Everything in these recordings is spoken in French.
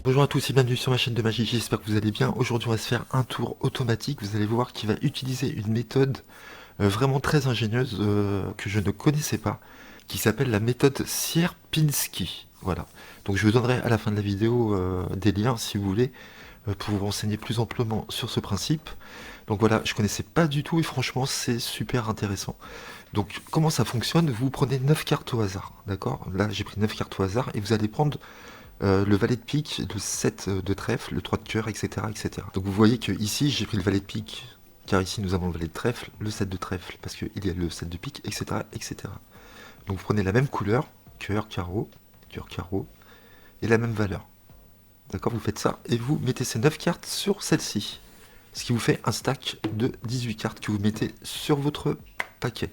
Bonjour à tous et bienvenue sur ma chaîne de magie, j'espère que vous allez bien. Aujourd'hui on va se faire un tour automatique, vous allez voir qu'il va utiliser une méthode vraiment très ingénieuse que je ne connaissais pas, qui s'appelle la méthode Sierpinski. Voilà, donc je vous donnerai à la fin de la vidéo des liens si vous voulez, pour vous renseigner plus amplement sur ce principe. Donc voilà, je connaissais pas du tout et franchement c'est super intéressant. Donc comment ça fonctionne? Vous prenez 9 cartes au hasard, d'accord? Là j'ai pris 9 cartes au hasard et vous allez prendre le valet de pique, le 7 de trèfle, le 3 de cœur, etc., etc. Donc vous voyez que ici j'ai pris le valet de pique, car ici nous avons le valet de trèfle, le 7 de trèfle, parce qu'il y a le 7 de pique, etc., etc. Donc vous prenez la même couleur, cœur, carreau, et la même valeur. D'accord, vous faites ça, et vous mettez ces 9 cartes sur celle-ci. Ce qui vous fait un stack de 18 cartes que vous mettez sur votre paquet.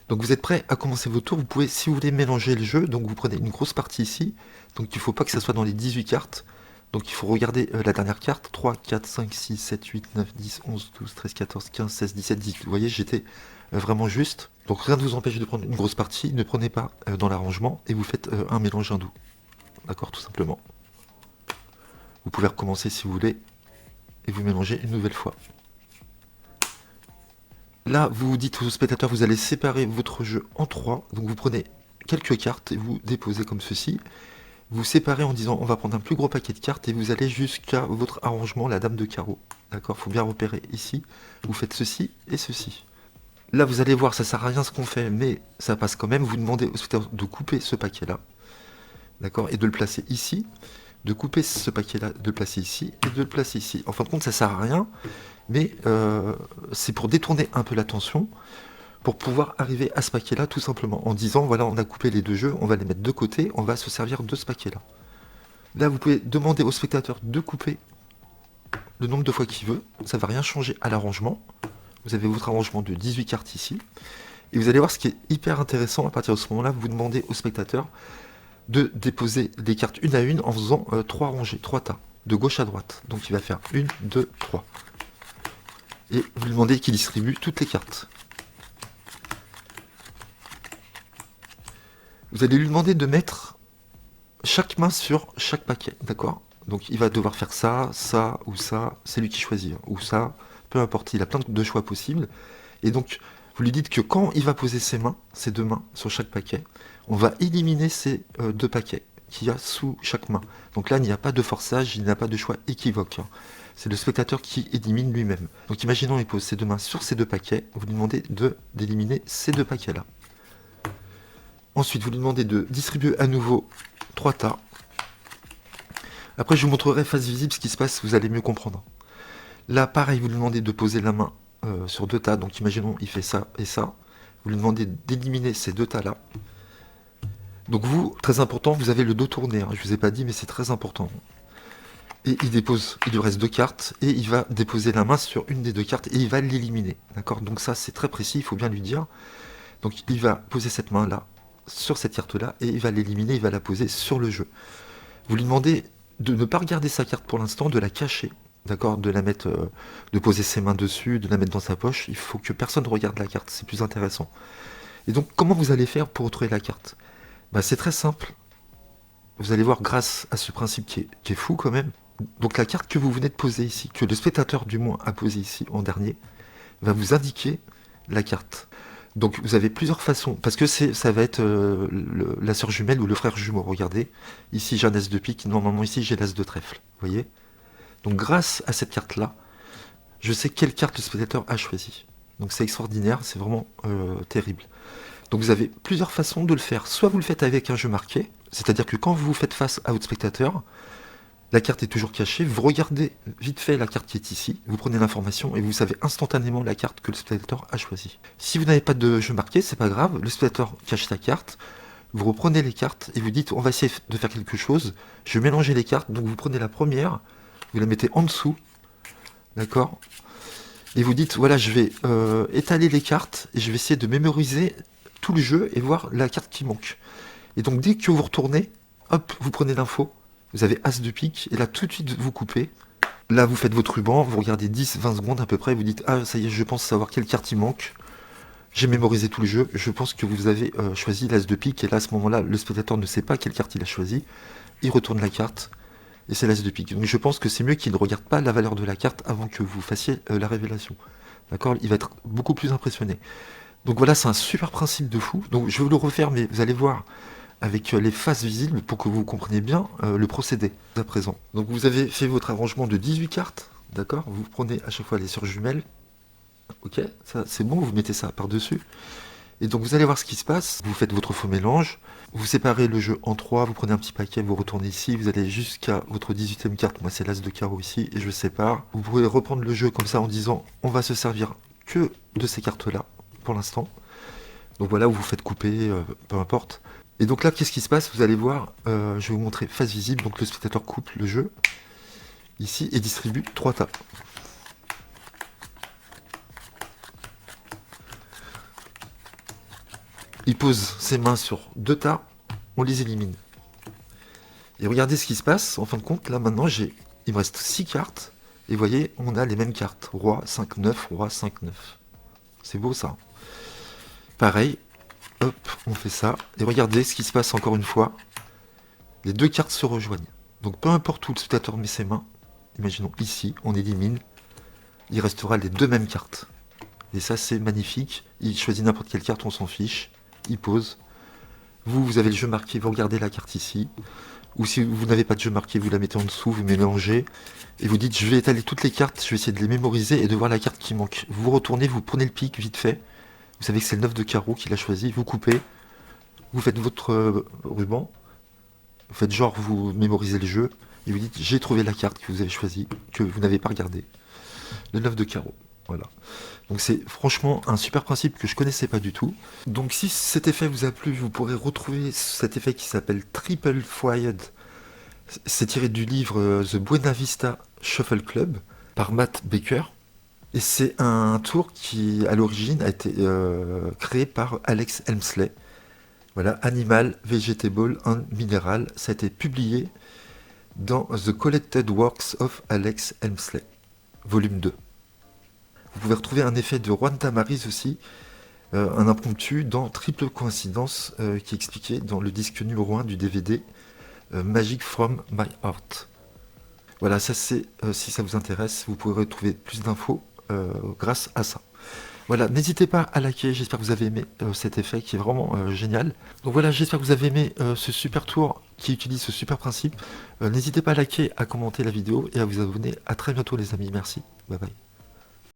Donc vous êtes prêt à commencer vos tours, vous pouvez, si vous voulez, mélanger le jeu, donc vous prenez une grosse partie ici, donc il ne faut pas que ça soit dans les 18 cartes, donc il faut regarder la dernière carte, 3, 4, 5, 6, 7, 8, 9, 10, 11, 12, 13, 14, 15, 16, 17, 18, vous voyez, j'étais vraiment juste, donc rien ne vous empêche de prendre une grosse partie, ne prenez pas dans l'arrangement, et vous faites un mélange hindou, d'accord, tout simplement. Vous pouvez recommencer si vous voulez, et vous mélangez une nouvelle fois. Là, vous dites aux spectateurs, vous allez séparer votre jeu en 3. Donc vous prenez quelques cartes et vous déposez comme ceci. Vous séparez en disant, on va prendre un plus gros paquet de cartes et vous allez jusqu'à votre arrangement, la dame de carreau. D'accord, faut bien repérer ici. Vous faites ceci et ceci. Là, vous allez voir, ça sert à rien ce qu'on fait, mais ça passe quand même. Vous demandez au spectateur de couper ce paquet-là. D'accord, et de le placer ici. De couper ce paquet-là, de le placer ici et de le placer ici. En fin de compte, ça sert à rien. Mais c'est pour détourner un peu l'attention, pour pouvoir arriver à ce paquet-là, tout simplement, en disant, voilà, on a coupé les deux jeux, on va les mettre de côté, on va se servir de ce paquet-là. Là, vous pouvez demander au spectateur de couper le nombre de fois qu'il veut, ça ne va rien changer à l'arrangement. Vous avez votre arrangement de 18 cartes ici, et vous allez voir ce qui est hyper intéressant, à partir de ce moment-là, vous demandez au spectateur de déposer les cartes une à une en faisant 3 rangées, 3 tas, de gauche à droite. Donc il va faire 1, 2, 3. Et vous lui demandez qu'il distribue toutes les cartes. Vous allez lui demander de mettre chaque main sur chaque paquet, d'accord? Donc il va devoir faire ça, ça ou ça, c'est lui qui choisit, hein, ou ça, peu importe, il a plein de choix possibles. Et donc vous lui dites que quand il va poser ses mains, ses deux mains sur chaque paquet, on va éliminer ces deux paquets qu'il y a sous chaque main. Donc là, il n'y a pas de forçage, il n'y a pas de choix équivoque, hein. C'est le spectateur qui élimine lui-même. Donc imaginons il pose ses deux mains sur ces deux paquets, vous lui demandez d'éliminer ces deux paquets-là. Ensuite, vous lui demandez de distribuer à nouveau 3 tas. Après, je vous montrerai face visible ce qui se passe, vous allez mieux comprendre. Là, pareil, vous lui demandez de poser la main sur 2 tas. Donc imaginons il fait ça et ça. Vous lui demandez d'éliminer ces 2 tas-là. Donc vous, très important, vous avez le dos tourné, hein. Je ne vous ai pas dit, mais c'est très important. Et il dépose, il lui reste 2 cartes, et il va déposer la main sur une des 2 cartes, et il va l'éliminer. D'accord? Donc ça, c'est très précis, il faut bien lui dire. Donc il va poser cette main-là sur cette carte-là, et il va l'éliminer, il va la poser sur le jeu. Vous lui demandez de ne pas regarder sa carte pour l'instant, de la cacher. D'accord? De la mettre, de poser ses mains dessus, de la mettre dans sa poche. Il faut que personne ne regarde la carte, c'est plus intéressant. Et donc, comment vous allez faire pour retrouver la carte? Bah, c'est très simple. Vous allez voir, grâce à ce principe qui est fou quand même. Donc la carte que vous venez de poser ici, que le spectateur du moins a posée ici en dernier, va vous indiquer la carte. Donc vous avez plusieurs façons, parce que ça va être la sœur jumelle ou le frère jumeau. Regardez, ici j'ai un as de pique, normalement ici j'ai l'as de trèfle. Vous voyez? Donc grâce à cette carte-là, je sais quelle carte le spectateur a choisi. Donc c'est extraordinaire, c'est vraiment terrible. Donc vous avez plusieurs façons de le faire. Soit vous le faites avec un jeu marqué, c'est-à-dire que quand vous faites face à votre spectateur, la carte est toujours cachée, vous regardez vite fait la carte qui est ici, vous prenez l'information et vous savez instantanément la carte que le spectateur a choisie. Si vous n'avez pas de jeu marqué, c'est pas grave, le spectateur cache sa carte, vous reprenez les cartes et vous dites on va essayer de faire quelque chose, je vais mélanger les cartes, donc vous prenez la première, vous la mettez en dessous, d'accord? Et vous dites voilà je vais étaler les cartes et je vais essayer de mémoriser tout le jeu et voir la carte qui manque. Et donc dès que vous retournez, hop, vous prenez l'info, vous avez as de pique, et là tout de suite vous coupez. Là vous faites votre ruban, vous regardez 10-20 secondes à peu près, et vous dites ah ça y est, je pense savoir quelle carte il manque. J'ai mémorisé tout le jeu, je pense que vous avez choisi l'as de pique, et là à ce moment-là, le spectateur ne sait pas quelle carte il a choisi. Il retourne la carte, et c'est l'as de pique. Donc je pense que c'est mieux qu'il ne regarde pas la valeur de la carte avant que vous fassiez la révélation. D'accord? Il va être beaucoup plus impressionné. Donc voilà, c'est un super principe de fou. Donc je vais le refaire, mais vous allez voir avec les faces visibles pour que vous compreniez bien le procédé à présent. Donc vous avez fait votre arrangement de 18 cartes, d'accord? Vous prenez à chaque fois les sœurs jumelles. Ok, ça c'est bon, vous mettez ça par-dessus. Et donc vous allez voir ce qui se passe, vous faites votre faux mélange, vous séparez le jeu en 3, vous prenez un petit paquet, vous retournez ici, vous allez jusqu'à votre 18e carte, moi c'est l'as de carreau ici, et je sépare. Vous pouvez reprendre le jeu comme ça en disant, on va se servir que de ces cartes-là, pour l'instant. Donc voilà, où vous faites couper, peu importe. Et donc là, qu'est-ce qui se passe? Vous allez voir, je vais vous montrer face visible, donc le spectateur coupe le jeu, ici, et distribue 3 tas. Il pose ses mains sur 2 tas, on les élimine. Et regardez ce qui se passe, en fin de compte, là maintenant il me reste 6 cartes, et vous voyez, on a les mêmes cartes, roi 5-9, roi 5-9. C'est beau ça. Pareil, hop, on fait ça, et regardez ce qui se passe encore une fois, les 2 cartes se rejoignent. Donc peu importe où le spectateur met ses mains, imaginons ici, on élimine, il restera les 2 mêmes cartes. Et ça c'est magnifique, il choisit n'importe quelle carte, on s'en fiche, il pose. Vous avez le jeu marqué, vous regardez la carte ici. Ou si vous n'avez pas de jeu marqué, vous la mettez en dessous, vous mélangez. Et vous dites, je vais étaler toutes les cartes, je vais essayer de les mémoriser et de voir la carte qui manque. Vous retournez, vous prenez le pic vite fait. Vous savez que c'est le 9 de carreau qu'il a choisi. Vous coupez. Vous faites votre ruban. Vous faites genre, vous mémorisez le jeu. Et vous dites, j'ai trouvé la carte que vous avez choisie, que vous n'avez pas regardée. Le 9 de carreau. Voilà. Donc c'est franchement un super principe que je connaissais pas du tout. Donc si cet effet vous a plu, vous pourrez retrouver cet effet qui s'appelle Triple Foiled. C'est tiré du livre The Buena Vista Shuffle Club par Matt Baker. Et c'est un tour qui, à l'origine, a été créé par Alex Helmsley. Voilà, Animal, Vegetable and Mineral. Ça a été publié dans The Collected Works of Alex Helmsley, volume 2. Vous pouvez retrouver un effet de Juan Tamariz aussi, un impromptu dans Triple Coïncidence, qui est expliqué dans le disque numéro 1 du DVD Magic from My Heart. Voilà, ça c'est, si ça vous intéresse, vous pourrez retrouver plus d'infos grâce à ça. Voilà, n'hésitez pas à liker, j'espère que vous avez aimé cet effet qui est vraiment génial. Donc voilà, j'espère que vous avez aimé ce super tour qui utilise ce super principe. N'hésitez pas à liker, à commenter la vidéo et à vous abonner. À très bientôt les amis, merci, bye bye.